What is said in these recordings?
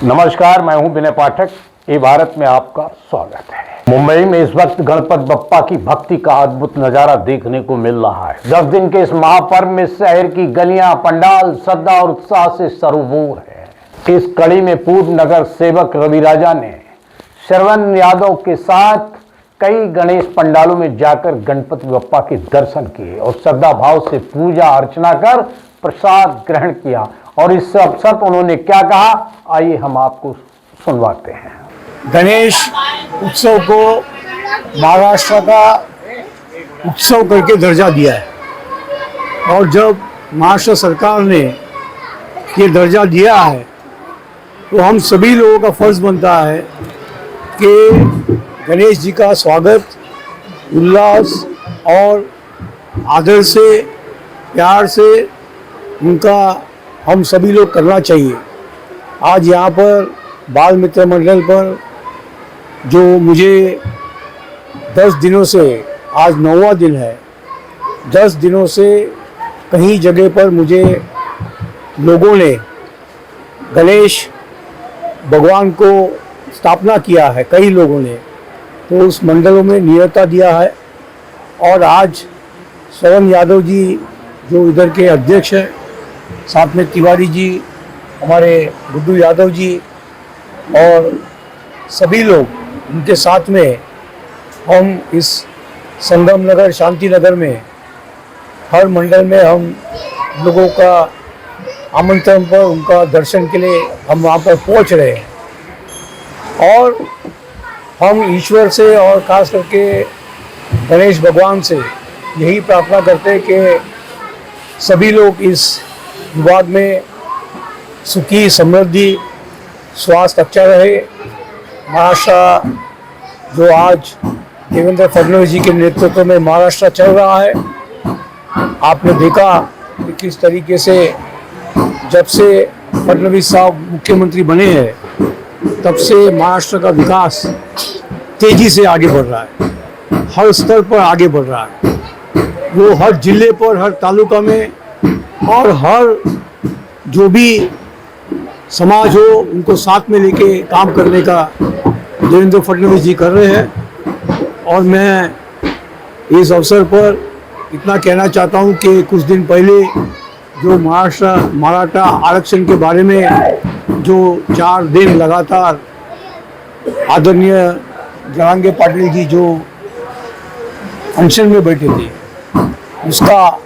नमस्कार, मैं हूं विनय पाठक। ये भारत में आपका स्वागत है। मुंबई में इस वक्त गणपति बप्पा की भक्ति का अद्भुत नजारा देखने को मिल रहा है। 10 दिन के इस महापर्व में शहर की गलियां, पंडाल श्रद्धा और उत्साह से सरोबोर है। इस कड़ी में पूर्व नगर सेवक रवि राजा ने श्रवण यादव के साथ कई गणेश पंडालों में जाकर गणपति बप्पा के दर्शन किए और श्रद्धा भाव से पूजा अर्चना कर प्रसाद ग्रहण किया। और इस अवसर पर उन्होंने क्या कहा, आइए हम आपको सुनवाते हैं। गणेश उत्सव को महाराष्ट्र का उत्सव करके दर्जा दिया है और जब महाराष्ट्र सरकार ने ये दर्जा दिया है तो हम सभी लोगों का फर्ज बनता है कि गणेश जी का स्वागत उल्लास और आदर से प्यार से उनका हम सभी लोग करना चाहिए। आज यहाँ पर बाल मित्र मंडल पर जो मुझे 10 दिनों से, आज 9वां दिन है, 10 दिनों से कहीं जगह पर मुझे लोगों ने गणेश भगवान को स्थापना किया है, कई लोगों ने तो उस मंडलों में नियता दिया है। और आज श्रवण यादव जी जो इधर के अध्यक्ष हैं, साथ में तिवारी जी, हमारे गुड्डू यादव जी और सभी लोग उनके साथ में हम इस संगम नगर शांति नगर में हर मंडल में हम लोगों का आमंत्रण पर उनका दर्शन के लिए हम वहाँ पर पहुँच रहे हैं। और हम ईश्वर से और ख़ास करके गणेश भगवान से यही प्रार्थना करते हैं कि सभी लोग इस विभाग में सुखी समृद्धि स्वास्थ्य अच्छा रहे। महाराष्ट्र जो आज देवेंद्र फडणवीस जी के नेतृत्व में महाराष्ट्र चल रहा है, आपने देखा कि किस तरीके से जब से फडणवीस साहब मुख्यमंत्री बने हैं तब से महाराष्ट्र का विकास तेजी से आगे बढ़ रहा है, हर स्तर पर आगे बढ़ रहा है। वो हर जिले पर, हर तालुका में और हर जो भी समाज हो उनको साथ में लेके काम करने का देवेंद्र फडणवीस जी कर रहे हैं। और मैं इस अवसर पर इतना कहना चाहता हूं कि कुछ दिन पहले जो मराठा आरक्षण के बारे में जो 4 दिन लगातार आदरणीय जरांगे पाटिल जी जो अनशन में बैठे थे, उसका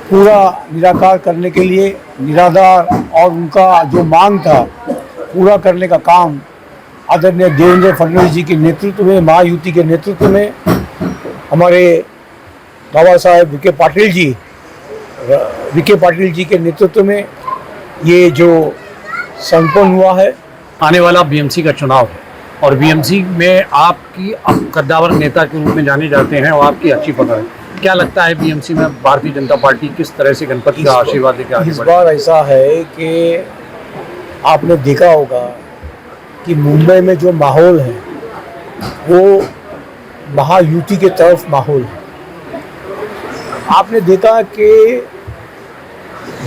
पूरा निराकार करने के लिए, निराधार और उनका जो मांग था पूरा करने का काम आदरणीय देवेंद्र फडणवीस जी के नेतृत्व में, महायुति के नेतृत्व में, हमारे बाबा साहेब विखे पाटिल जी के नेतृत्व में ये जो संपन्न हुआ है। आने वाला बीएमसी का चुनाव है और बीएमसी में आपकी कद्दावर नेता के रूप में जाने जाते हैं और आपकी अच्छी पकड़ है। क्या लगता है बीएमसी में भारतीय जनता पार्टी किस तरह से गणपति का आशीर्वाद लेकर आगे इस बार ऐसा है कि आपने देखा होगा कि मुंबई में जो माहौल है वो महायुति के तरफ माहौल है। आपने देखा कि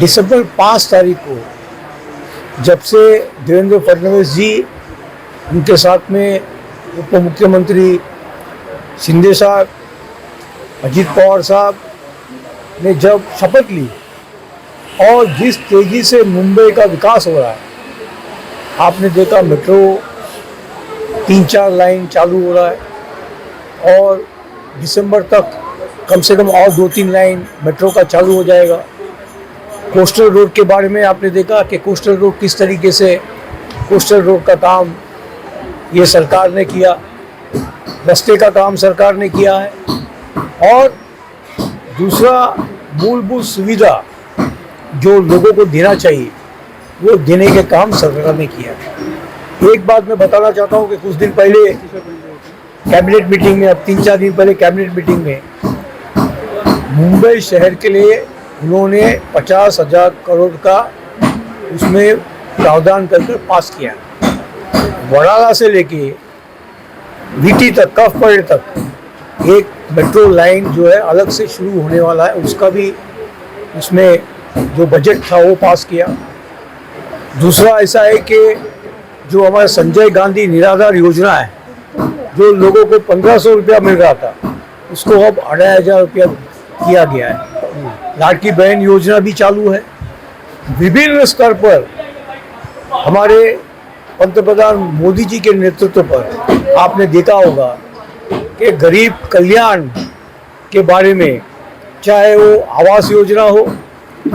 दिसंबर 5 तारीख को जब से देवेंद्र फडणवीस जी, उनके साथ में उप मुख्यमंत्री शिंदे साहब, अजीत पवार साहब ने जब शपथ ली और जिस तेजी से मुंबई का विकास हो रहा है, आपने देखा मेट्रो 3-4 लाइन चालू हो रहा है और दिसंबर तक कम से कम और 2-3 लाइन मेट्रो का चालू हो जाएगा। कोस्टल रोड के बारे में आपने देखा कि कोस्टल रोड किस तरीके से, कोस्टल रोड का काम ये सरकार ने किया, रास्ते का काम सरकार ने किया है। और दूसरा मूलभूत सुविधा जो लोगों को देना चाहिए वो देने के काम सरकार ने किया है। एक बात मैं बताना चाहता हूँ कि कुछ दिन पहले कैबिनेट मीटिंग में, अब 3-4 दिन पहले कैबिनेट मीटिंग में मुंबई शहर के लिए उन्होंने 50,000 करोड़ का उसमें प्रावधान कर पास किया। वडाला से लेके वीटी तक, कफपड़े तक एक मेट्रो लाइन जो है अलग से शुरू होने वाला है, उसका भी उसमें जो बजट था वो पास किया। दूसरा ऐसा है कि जो हमारा संजय गांधी निराधार योजना है, जो लोगों को 1500 रुपया मिल रहा था, उसको अब 2500 रुपया किया गया है। लाड़की बहन योजना भी चालू है। विभिन्न स्तर पर हमारे पंतप्रधान मोदी जी के नेतृत्व पर आपने देखा होगा कि गरीब कल्याण के बारे में, चाहे वो आवास योजना हो,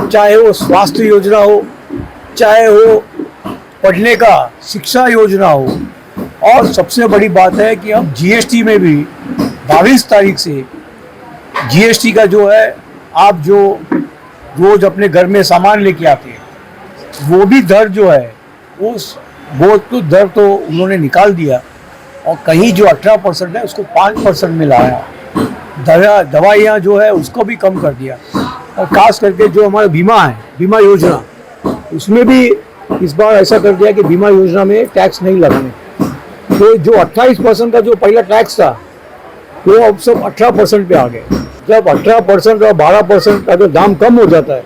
चाहे वो स्वास्थ्य योजना हो, चाहे वो पढ़ने का शिक्षा योजना हो, और सबसे बड़ी बात है कि अब जीएसटी में भी 22 तारीख से जीएसटी का जो है, आप जो रोज अपने घर में सामान लेके आते हैं, वो भी दर जो है, वो तो दर तो उन्होंने निकाल दिया, और कहीं जो 18% है उसको 5% में लाया। दवाइयाँ जो है उसको भी कम कर दिया, और खास करके जो हमारा बीमा है, बीमा योजना, उसमें भी इस बार ऐसा कर दिया कि बीमा योजना में टैक्स नहीं लगाने। तो जो 28% का जो पहला टैक्स था, वो अब सब 18% पे आ गए। जब 18% और 12% का जो दाम कम हो जाता है,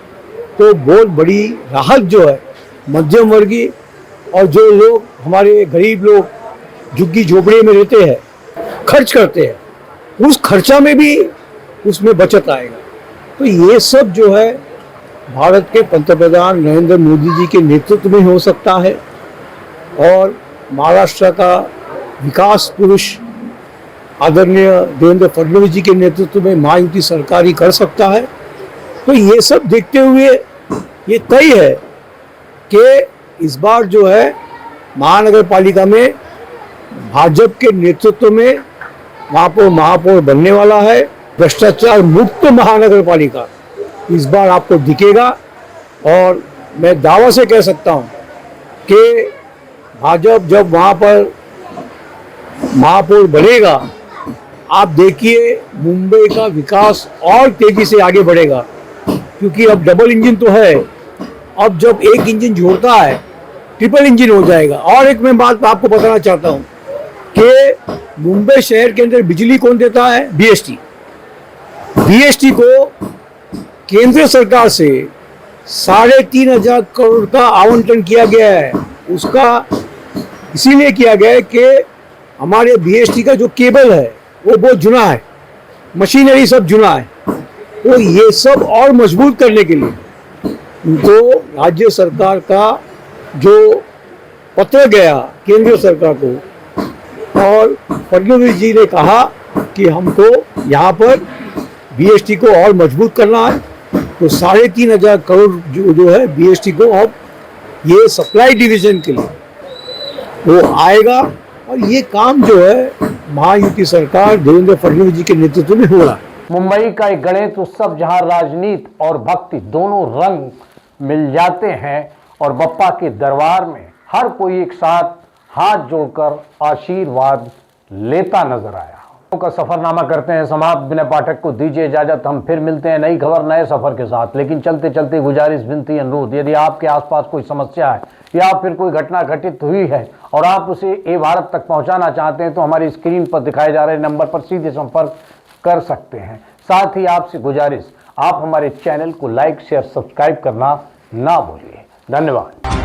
तो बहुत बड़ी राहत जो है मध्यम वर्गीय और जो लोग हमारे गरीब लोग झुग्गी झोपड़ी में रहते हैं, खर्च करते हैं, उस खर्चा में भी उसमें बचत आएगा। तो ये सब जो है भारत के पंतप्रधान नरेंद्र मोदी जी के नेतृत्व में हो सकता है, और महाराष्ट्र का विकास पुरुष आदरणीय देवेंद्र फडणवीस जी के नेतृत्व में महायुति सरकार ही कर सकता है। तो ये सब देखते हुए ये तय है कि इस बार जो है महानगर पालिका में भाजपा के नेतृत्व में महापौर बनने वाला है। भ्रष्टाचार मुक्त महानगर पालिका इस बार आपको दिखेगा, और मैं दावा से कह सकता हूं कि भाजपा जब वहां पर महापौर बनेगा, आप देखिए मुंबई का विकास और तेजी से आगे बढ़ेगा, क्योंकि अब डबल इंजन तो है, अब जब एक इंजन जोड़ता है ट्रिपल इंजन हो जाएगा। और एक मैं बात आपको बताना चाहता हूं कि मुंबई शहर के अंदर बिजली कौन देता है? बीएसटी। बीएसटी को केंद्र सरकार से 3,500 करोड़ का आवंटन किया गया है। उसका इसीलिए किया गया है कि हमारे बीएसटी का जो केबल है वो बहुत जुना है, मशीनरी सब जुना है। तो ये सब और मजबूत करने के लिए उनको राज्य सरकार का जो पत्र गया केंद्र सरकार को, और फडणवीस जी ने कहा कि हमको यहाँ पर बीएसटी को और मजबूत करना है, तो 3,500 करोड़ जो है बीएसटी को अब ये सप्लाई डिवीजन के लिए वो आएगा। और ये काम जो है महायुति सरकार देवेंद्र फडणवीस जी के नेतृत्व में हो रहा है। मुंबई का एक गणेश उत्सव जहां राजनीति और भक्ति दोनों रंग मिल जाते हैं, और बप्पा के दरबार में हर कोई एक साथ हाथ जोड़कर आशीर्वाद लेता नजर आया। का सफरनामा करते हैं समाप्त। बिना पाठक को दीजिए इजाजत। हम फिर मिलते हैं नई खबर नए सफर के साथ। लेकिन चलते चलते गुजारिश, विनती, अनुरोध, यदि आपके आसपास कोई समस्या है या फिर कोई घटना घटित हुई है और आप उसे ए भारत तक पहुंचाना चाहते हैं, तो हमारी स्क्रीन पर दिखाए जा रहे नंबर पर सीधे संपर्क कर सकते हैं। साथ ही आपसे गुजारिश, आप हमारे चैनल को लाइक, शेयर, सब्सक्राइब करना ना भूलिए। धन्यवाद।